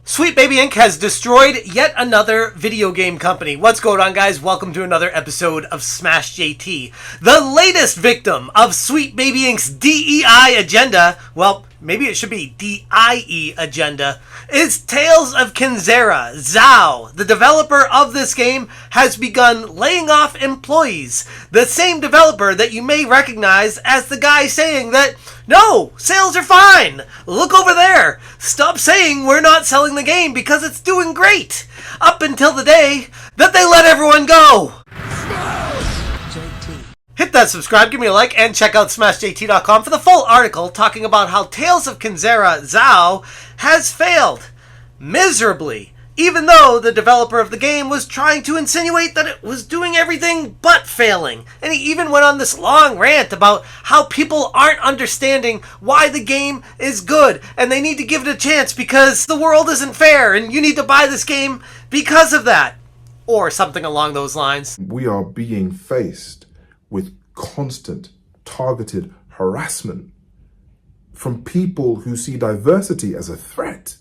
Sweet Baby Inc. has destroyed yet another video game company. What's going on, guys? Welcome to another episode of Smash JT. The latest victim of Sweet Baby Inc.'s DEI agenda, well, maybe it should be DIE agenda, is Tales of Kenzera. ZAU, the developer of this game, has begun laying off employees. The same developer that you may recognize as the guy saying that, no, sales are fine. Look over there. Stop saying we're not selling the game because it's doing great. Up until the day that they let everyone go. Hit that subscribe, give me a like, and check out SmashJT.com for the full article talking about how Tales of Kenzera ZAU has failed miserably, even though the developer of the game was trying to insinuate that it was doing everything but failing. And he even went on this long rant about how people aren't understanding why the game is good and they need to give it a chance because the world isn't fair and you need to buy this game because of that. Or something along those lines. We are being faced with constant, targeted harassment from people who see diversity as a threat.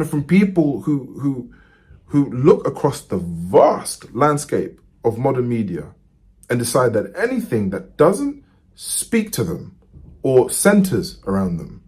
From people who look across the vast landscape of modern media and decide that anything that doesn't speak to them or centers around them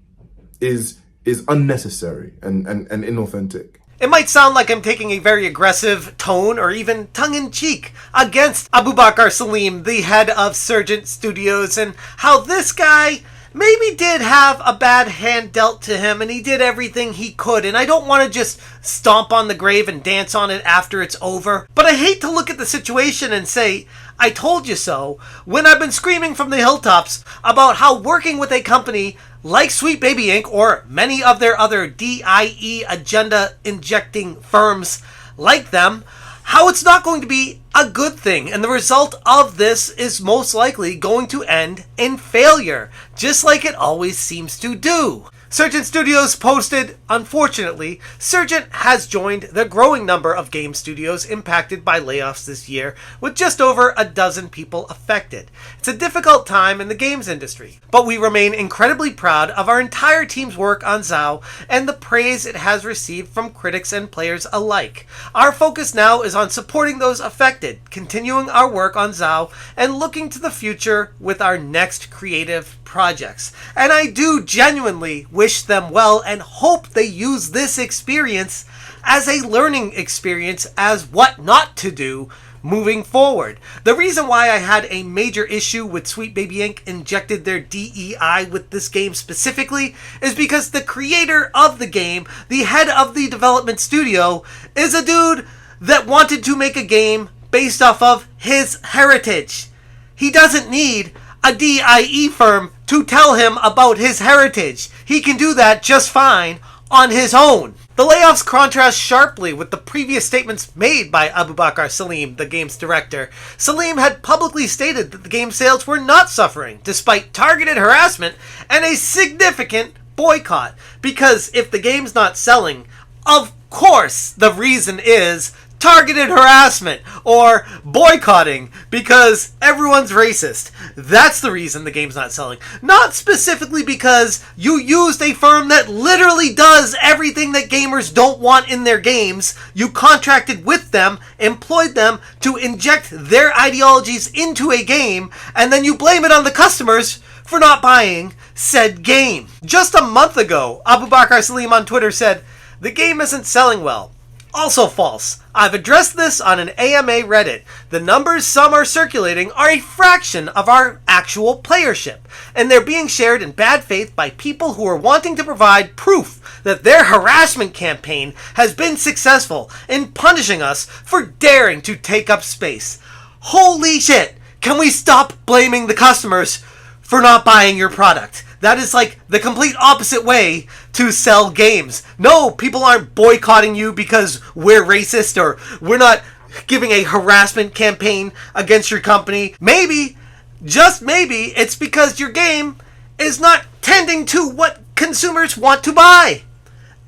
is unnecessary and inauthentic. It might sound like I'm taking a very aggressive tone or even tongue-in-cheek against Abubakar Salim, the head of Surgent Studios, and how this guy maybe did have a bad hand dealt to him and he did everything he could, and I don't want to just stomp on the grave and dance on it after it's over, but I hate to look at the situation and say, I told you so, when I've been screaming from the hilltops about how working with a company like Sweet Baby Inc. or many of their other DIE agenda injecting firms like them, how it's not going to be a good thing, and the result of this is most likely going to end in failure, just like it always seems to do. Surgent Studios posted, unfortunately, Surgent has joined the growing number of game studios impacted by layoffs this year, with just over a dozen people affected. It's a difficult time in the games industry, but we remain incredibly proud of our entire team's work on ZAU and the praise it has received from critics and players alike. Our focus now is on supporting those affected, continuing our work on ZAU, and looking to the future with our next creative projects. And I do genuinely wish them well and hope they use this experience as a learning experience as what not to do moving forward. The reason why I had a major issue with Sweet Baby Inc. injected their DEI with this game specifically is because the creator of the game, the head of the development studio, is a dude that wanted to make a game based off of his heritage. He doesn't need a DIE firm to tell him about his heritage. He can do that just fine on his own. The layoffs contrast sharply with the previous statements made by Abubakar Salim, the game's director. Salim had publicly stated that the game's sales were not suffering, despite targeted harassment and a significant boycott. Because if the game's not selling, of course the reason is targeted harassment or boycotting because everyone's racist. That's the reason the game's not selling. Not specifically because you used a firm that literally does everything that gamers don't want in their games. You contracted with them, employed them to inject their ideologies into a game, and then you blame it on the customers for not buying said game. Just a month ago, Abubakar Salim on Twitter said, "The game isn't selling well." Also false. I've addressed this on an AMA Reddit. The numbers some are circulating are a fraction of our actual playership, and they're being shared in bad faith by people who are wanting to provide proof that their harassment campaign has been successful in punishing us for daring to take up space. Holy shit! Can we stop blaming the customers for not buying your product? That is like the complete opposite way to sell games. No, people aren't boycotting you because we're racist or we're not giving a harassment campaign against your company. Maybe, just maybe, it's because your game is not tending to what consumers want to buy.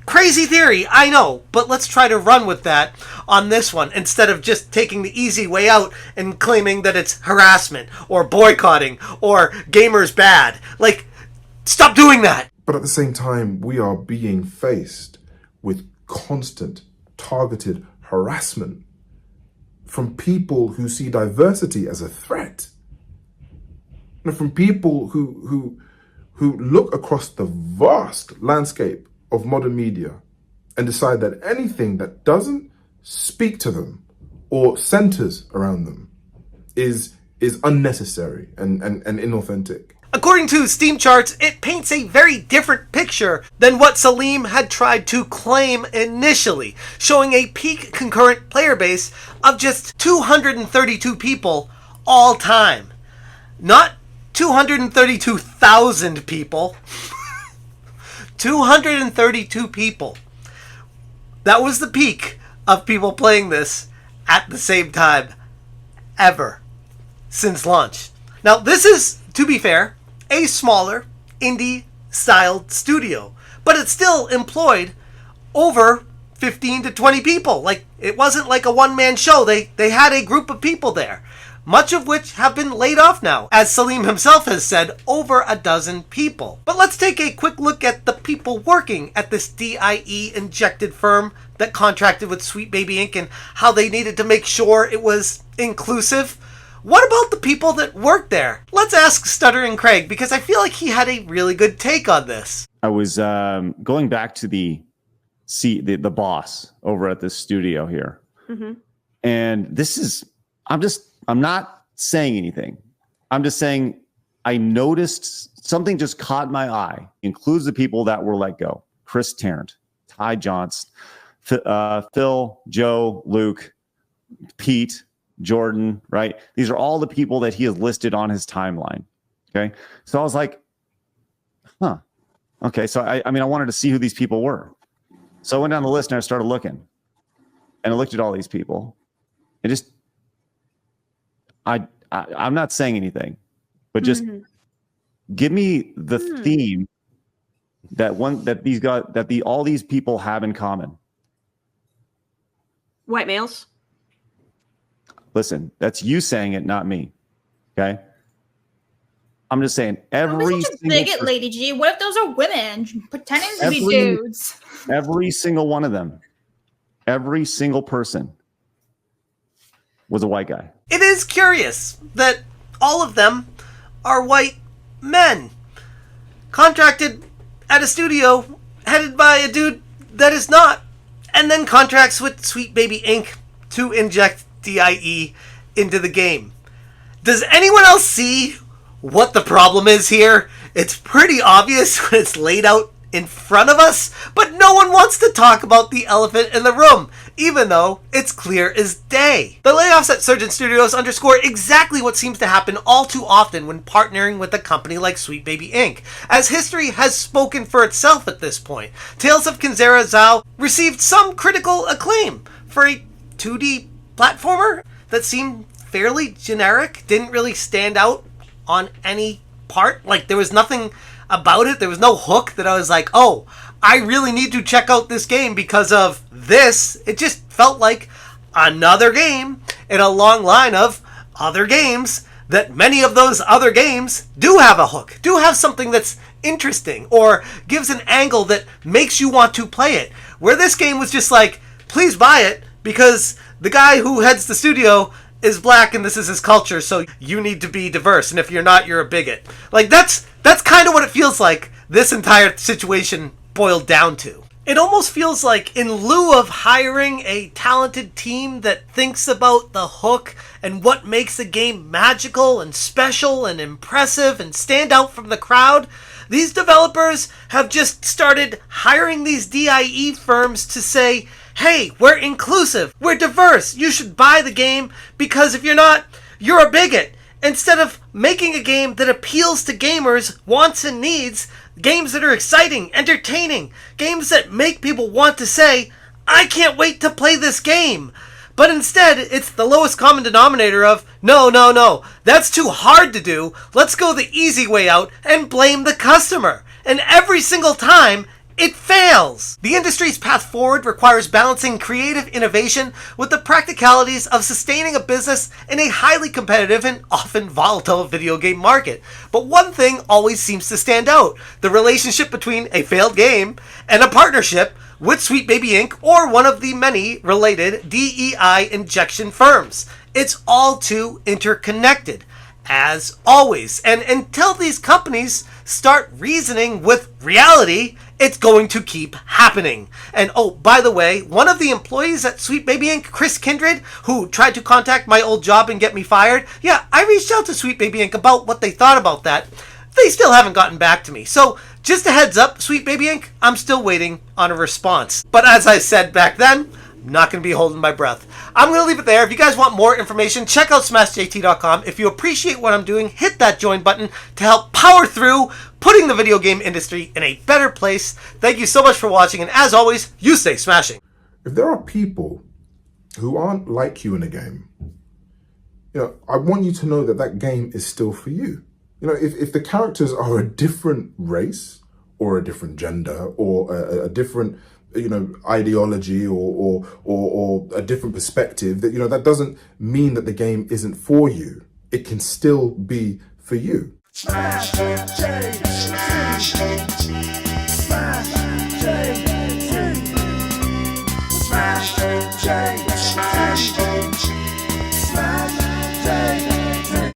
Crazy theory, I know, but let's try to run with that on this one instead of just taking the easy way out and claiming that it's harassment or boycotting or gamers bad. Like, stop doing that. But at the same time, we are being faced with constant, targeted harassment from people who see diversity as a threat, from people who look across the vast landscape of modern media and decide that anything that doesn't speak to them or centers around them is unnecessary and inauthentic. According to Steam charts, it paints a very different picture than what Salim had tried to claim initially, showing a peak concurrent player base of just 232 people all time. Not 232,000 people. 232 people. That was the peak of people playing this at the same time ever since launch. Now, this is, to be fair, a smaller indie-styled studio, but it still employed over 15 to 20 people. Like, it wasn't like a one-man show. They had a group of people there, much of which have been laid off now. As Salim himself has said, over a dozen people. But let's take a quick look at the people working at this DIE-injected firm that contracted with Sweet Baby Inc. and how they needed to make sure it was inclusive. What about the people that work there? Let's ask Stuttering Craig, because I feel like he had a really good take on this. I was going back to the boss over at this studio here. Mm-hmm. And this is, I'm not saying anything. I'm just saying I noticed something just caught my eye. It includes the people that were let go. Chris Tarrant, Ty Johnson, Phil, Joe, Luke, Pete, Jordan, right? These are all the people that he has listed on his timeline. Okay. So I was like, huh. Okay. So I wanted to see who these people were. So I went down the list and I started looking. And I looked at all these people. And just I'm not saying anything, but just give me the theme all these people have in common. White males. Listen, that's you saying it, not me. Okay. I'm just saying Don't be such a bigot, Lady G. What if those are women pretending to be dudes? Every single one of them, every single person was a white guy. It is curious that all of them are white men contracted at a studio headed by a dude that is not, and then contracts with Sweet Baby Inc. to inject DIE into the game. Does anyone else see what the problem is here? It's pretty obvious when it's laid out in front of us, but no one wants to talk about the elephant in the room, even though it's clear as day. The layoffs at Surgeon Studios underscore exactly what seems to happen all too often when partnering with a company like Sweet Baby Inc., as history has spoken for itself at this point. Tales of Kenzera ZAU received some critical acclaim for a 2D platformer that seemed fairly generic, didn't really stand out on any part. Like, there was nothing about it. There was no hook that I was like, oh, I really need to check out this game because of this. It just felt like another game in a long line of other games that many of those other games do have a hook, do have something that's interesting or gives an angle that makes you want to play it. Where this game was just like, please buy it because the guy who heads the studio is black and this is his culture, so you need to be diverse, and if you're not, you're a bigot. Like, that's kind of what it feels like this entire situation boiled down to. It almost feels like in lieu of hiring a talented team that thinks about the hook and what makes a game magical and special and impressive and stand out from the crowd, these developers have just started hiring these DIE firms to say, hey, we're inclusive, we're diverse, you should buy the game because if you're not, you're a bigot. Instead of making a game that appeals to gamers' wants and needs, games that are exciting, entertaining, games that make people want to say, I can't wait to play this game. But instead, it's the lowest common denominator of, no, that's too hard to do, let's go the easy way out and blame the customer. And every single time, it fails! The industry's path forward requires balancing creative innovation with the practicalities of sustaining a business in a highly competitive and often volatile video game market. But one thing always seems to stand out: the relationship between a failed game and a partnership with Sweet Baby Inc. or one of the many related DEI injection firms. It's all too interconnected, as always. And until these companies start reasoning with reality, it's going to keep happening. And oh, by the way, one of the employees at Sweet Baby Inc., Chris Kindred, who tried to contact my old job and get me fired, yeah, I reached out to Sweet Baby Inc. about what they thought about that. They still haven't gotten back to me. So just a heads up, Sweet Baby Inc., I'm still waiting on a response. But as I said back then, I'm not going to be holding my breath. I'm going to leave it there. If you guys want more information, check out smashjt.com. If you appreciate what I'm doing, hit that join button to help power through putting the video game industry in a better place. Thank you so much for watching, and as always, you stay smashing. If there are people who aren't like you in a game, I want you to know that that game is still for you. If the characters are a different race or a different gender or a different ideology or a different perspective, that doesn't mean that the game isn't for you. It can still be for you. Smash it,